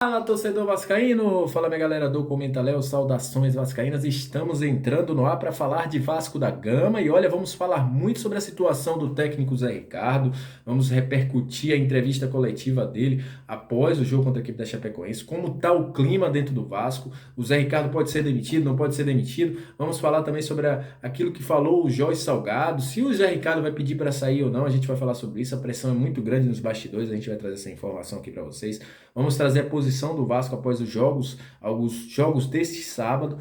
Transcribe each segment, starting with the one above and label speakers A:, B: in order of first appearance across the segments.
A: Fala, torcedor vascaíno! Fala, minha galera do Comenta Léo, saudações vascaínas. Estamos entrando no ar para falar de Vasco da Gama e olha, vamos falar muito sobre a situação do técnico Zé Ricardo. Vamos repercutir a entrevista coletiva dele após o jogo contra a equipe da Chapecoense, como está o clima dentro do Vasco. O Zé Ricardo pode ser demitido, não pode ser demitido. Vamos falar também sobre aquilo que falou o Jorge Salgado, se o Zé Ricardo vai pedir para sair ou não, a gente vai falar sobre isso. A pressão é muito grande nos bastidores, a gente vai trazer essa informação aqui para vocês. Vamos trazer a posição do Vasco após os jogos, alguns jogos deste sábado.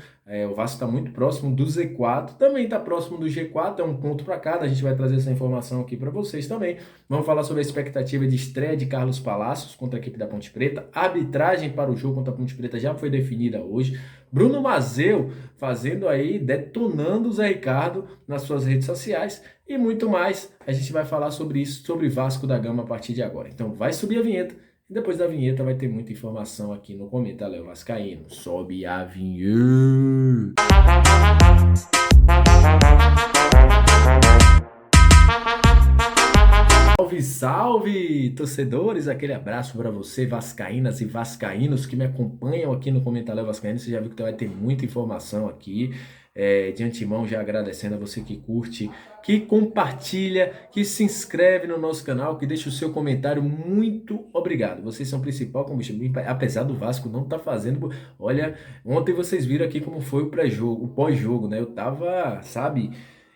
A: O Vasco está muito próximo do Z4, também está próximo do G4, é um ponto para cada. A gente vai trazer essa informação aqui para vocês também. Vamos falar sobre a expectativa de estreia de Carlos Palacios contra a equipe da Ponte Preta. A arbitragem para o jogo contra a Ponte Preta já foi definida hoje. Bruno Mazeu fazendo aí, detonando o Zé Ricardo nas suas redes sociais e muito mais. A gente vai falar sobre isso, sobre Vasco da Gama a partir de agora. Então vai subir a vinheta. E depois da vinheta vai ter muita informação aqui no Comenta Léo Vascaíno. Sobe a vinheta. Salve, salve, torcedores! Aquele abraço para você, vascaínas e vascaínos que me acompanham aqui no Comenta Léo Vascaíno. Você já viu que vai ter muita informação aqui. De antemão, já agradecendo a você que curte, que compartilha, que se inscreve no nosso canal, que deixa o seu comentário. Muito obrigado. Vocês são o principal combustível, apesar do Vasco não estar fazendo. Olha, ontem vocês viram aqui como foi o pré-jogo, o pós-jogo, né? Eu tava, sabe?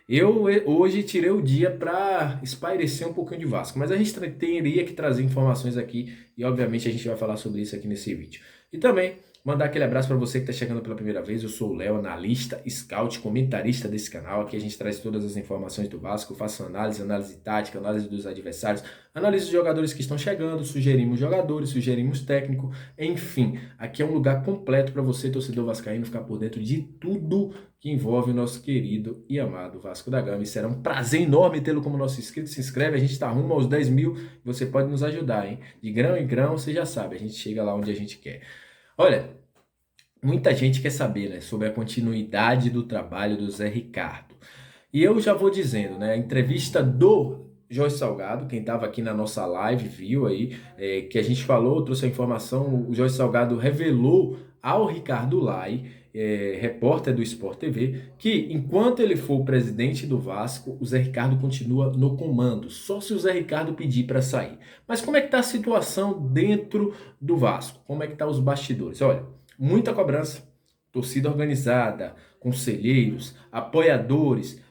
A: Eu hoje tirei o dia para espairecer um pouquinho de Vasco, mas a gente teria que trazer informações aqui e obviamente a gente vai falar sobre isso aqui nesse vídeo. E também mandar aquele abraço para você que está chegando pela primeira vez. Eu sou o Léo, analista, scout, comentarista desse canal. Aqui a gente traz todas as informações do Vasco, eu faço análise tática, análise dos adversários, análise dos jogadores que estão chegando, sugerimos jogadores, sugerimos técnico, enfim. Aqui é um lugar completo para você, torcedor vascaíno, ficar por dentro de tudo que envolve o nosso querido e amado Vasco da Gama. E será um prazer enorme tê-lo como nosso inscrito. Se inscreve, a gente está rumo aos 10 mil. Você pode nos ajudar, hein? De grão em grão, você já sabe, a gente chega lá onde a gente quer. Olha, muita gente quer saber, né, sobre a continuidade do trabalho do Zé Ricardo. E eu já vou dizendo, né, a entrevista do Jorge Salgado, quem estava aqui na nossa live viu aí, que a gente falou, trouxe a informação, o Jorge Salgado revelou ao Ricardo Lai, repórter do Sport TV, que enquanto ele for o presidente do Vasco, o Zé Ricardo continua no comando, só se o Zé Ricardo pedir para sair. Mas como é que está a situação dentro do Vasco? Como é que está os bastidores? Olha, muita cobrança, torcida organizada, conselheiros, apoiadores,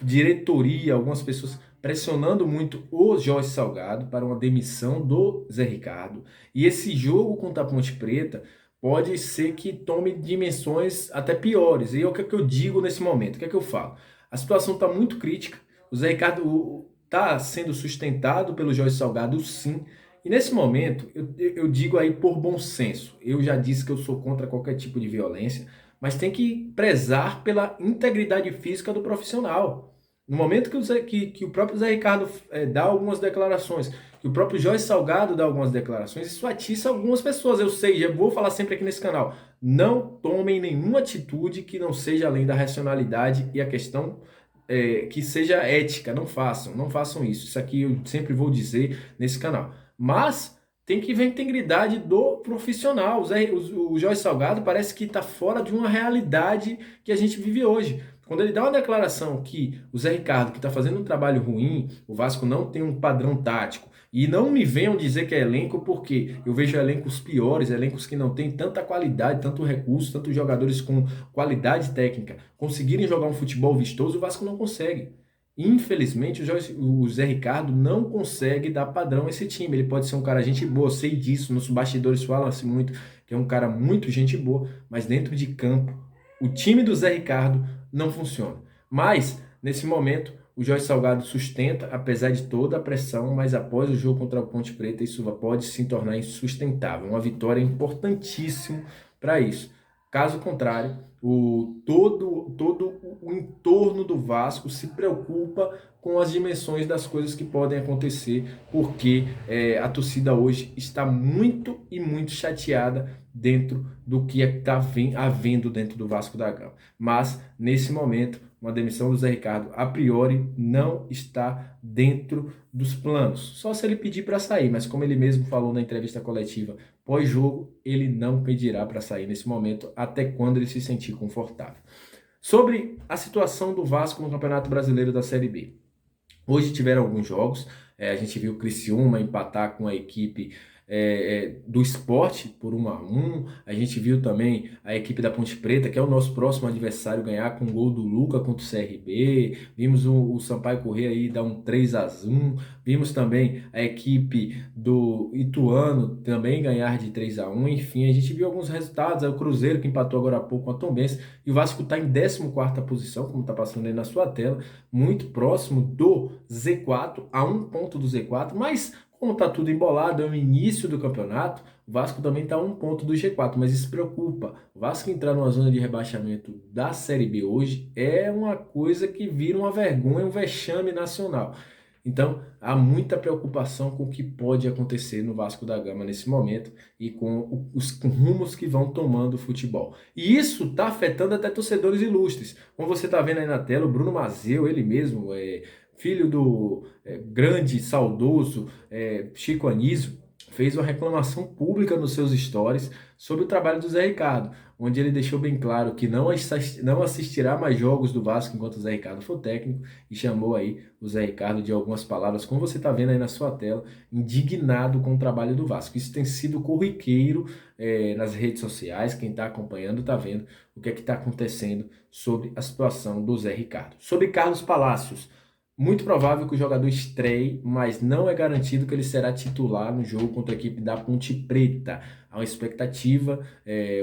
A: diretoria, algumas pessoas pressionando muito o Jorge Salgado para uma demissão do Zé Ricardo. E esse jogo contra a Ponte Preta pode ser que tome dimensões até piores. E o que é que eu digo nesse momento? O que é que eu falo? A situação está muito crítica. O Zé Ricardo está sendo sustentado pelo Jorge Salgado, sim. E nesse momento, eu digo aí por bom senso. Eu já disse que eu sou contra qualquer tipo de violência, mas tem que prezar pela integridade física do profissional. No momento que o próprio Zé Ricardo dá algumas declarações, que o próprio Jorge Salgado dá algumas declarações, isso atiça algumas pessoas. Eu sei, já vou falar sempre aqui nesse canal. Não tomem nenhuma atitude que não seja além da racionalidade e a questão que seja ética. Não façam isso. Isso aqui eu sempre vou dizer nesse canal. Mas tem que ver a integridade do profissional. O Jorge Salgado parece que está fora de uma realidade que a gente vive hoje. Quando ele dá uma declaração que o Zé Ricardo, que está fazendo um trabalho ruim, o Vasco não tem um padrão tático, e não me venham dizer que é elenco, porque eu vejo elencos piores, elencos que não têm tanta qualidade, tanto recurso, tantos jogadores com qualidade técnica, conseguirem jogar um futebol vistoso, o Vasco não consegue. Infelizmente, o Zé Ricardo não consegue dar padrão a esse time. Ele pode ser um cara gente boa, sei disso, nos bastidores falam-se muito, que é um cara muito gente boa, mas dentro de campo, o time do Zé Ricardo não funciona. Mas, nesse momento, o Jorge Salgado sustenta, apesar de toda a pressão, mas após o jogo contra a Ponte Preta, isso pode se tornar insustentável. Uma vitória importantíssima para isso. Caso contrário, todo o entorno do Vasco se preocupa com as dimensões das coisas que podem acontecer, porque a torcida hoje está muito e muito chateada dentro do que está havendo dentro do Vasco da Gama. Mas, nesse momento, uma demissão do Zé Ricardo, a priori, não está dentro dos planos. Só se ele pedir para sair, mas como ele mesmo falou na entrevista coletiva pós-jogo, ele não pedirá para sair nesse momento, até quando ele se sentir confortável. Sobre a situação do Vasco no Campeonato Brasileiro da Série B. Hoje tiveram alguns jogos, a gente viu o Criciúma empatar com a equipe do Sport por 1-1. A gente viu também a equipe da Ponte Preta, que é o nosso próximo adversário, ganhar com o gol do Luca contra o CRB. Vimos o Sampaio Corrêa aí dar um 3-1. Vimos também a equipe do Ituano também ganhar de 3-1. Enfim, a gente viu alguns resultados. O Cruzeiro, que empatou agora há pouco com a Tombense, e o Vasco está em 14ª posição, como está passando aí na sua tela, muito próximo do Z4, a um ponto do Z4, mas como está tudo embolado, é o início do campeonato, o Vasco também está a um ponto do G4, mas isso preocupa. O Vasco entrar numa zona de rebaixamento da Série B hoje é uma coisa que vira uma vergonha, um vexame nacional. Então, há muita preocupação com o que pode acontecer no Vasco da Gama nesse momento e com os rumos que vão tomando o futebol. E isso está afetando até torcedores ilustres. Como você está vendo aí na tela, o Bruno Mazeu, ele mesmo, filho do grande, saudoso Chico Anísio, fez uma reclamação pública nos seus stories sobre o trabalho do Zé Ricardo, onde ele deixou bem claro que não assistirá mais jogos do Vasco enquanto o Zé Ricardo for técnico, e chamou aí o Zé Ricardo de algumas palavras, como você está vendo aí na sua tela, indignado com o trabalho do Vasco. Isso tem sido corriqueiro nas redes sociais, quem está acompanhando está vendo o que é que está acontecendo sobre a situação do Zé Ricardo. Sobre Carlos Palacios, muito provável que o jogador estreie, mas não é garantido que ele será titular no jogo contra a equipe da Ponte Preta. Há uma expectativa,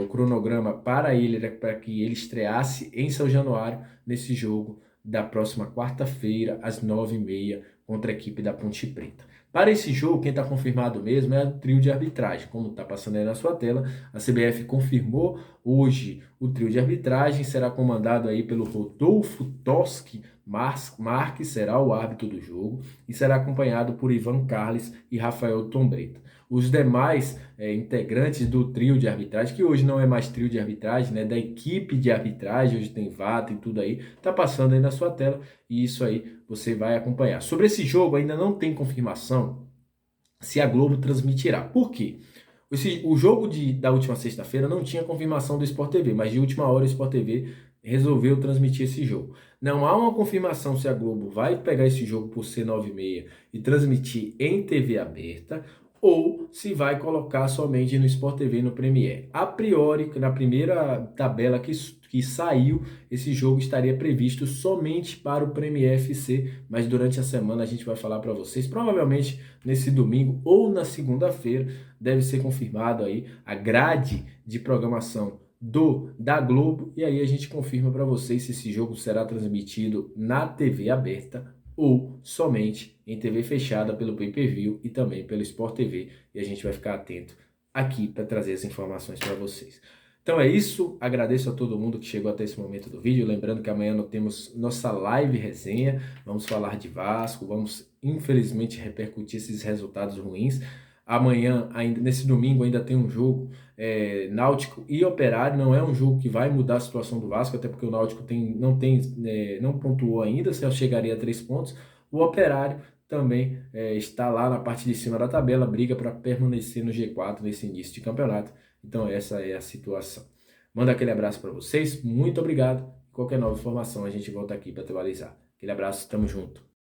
A: o cronograma para ele era para que ele estreasse em São Januário nesse jogo da próxima quarta-feira, às 9h30, contra a equipe da Ponte Preta. Para esse jogo, quem está confirmado mesmo é o trio de arbitragem. Como está passando aí na sua tela, a CBF confirmou hoje o trio de arbitragem, será comandado aí pelo Rodolfo Toschi Marques, será o árbitro do jogo, e será acompanhado por Ivan Carles e Rafael Tombreta. Os demais integrantes do trio de arbitragem, que hoje não é mais trio de arbitragem, né, da equipe de arbitragem, hoje tem VAR e tudo aí, tá passando aí na sua tela, e isso aí você vai acompanhar. Sobre esse jogo ainda não tem confirmação se a Globo transmitirá. Por quê? O jogo da última sexta-feira não tinha confirmação do Sport TV, mas de última hora o Sport TV resolveu transmitir esse jogo. Não há uma confirmação se a Globo vai pegar esse jogo por ser 9h30 e transmitir em TV aberta, ou se vai colocar somente no Sport TV e no Premiere. A priori, na primeira tabela que saiu, esse jogo estaria previsto somente para o Premiere FC, mas durante a semana a gente vai falar para vocês, provavelmente nesse domingo ou na segunda-feira, deve ser confirmado aí a grade de programação da Globo, e aí a gente confirma para vocês se esse jogo será transmitido na TV aberta ou somente em TV fechada pelo Pay-Per-View e também pelo Sport TV, e a gente vai ficar atento aqui para trazer as informações para vocês. Então é isso, agradeço a todo mundo que chegou até esse momento do vídeo, lembrando que amanhã nós temos nossa live resenha, vamos falar de Vasco, vamos infelizmente repercutir esses resultados ruins. Amanhã, ainda nesse domingo, ainda tem um jogo Náutico e Operário. Não é um jogo que vai mudar a situação do Vasco, até porque o Náutico não pontuou ainda, só chegaria a 3 pontos. O Operário também está lá na parte de cima da tabela, briga para permanecer no G4 nesse início de campeonato. Então essa é a situação. Manda aquele abraço para vocês, muito obrigado. Qualquer nova informação a gente volta aqui para atualizar. Aquele abraço, tamo junto.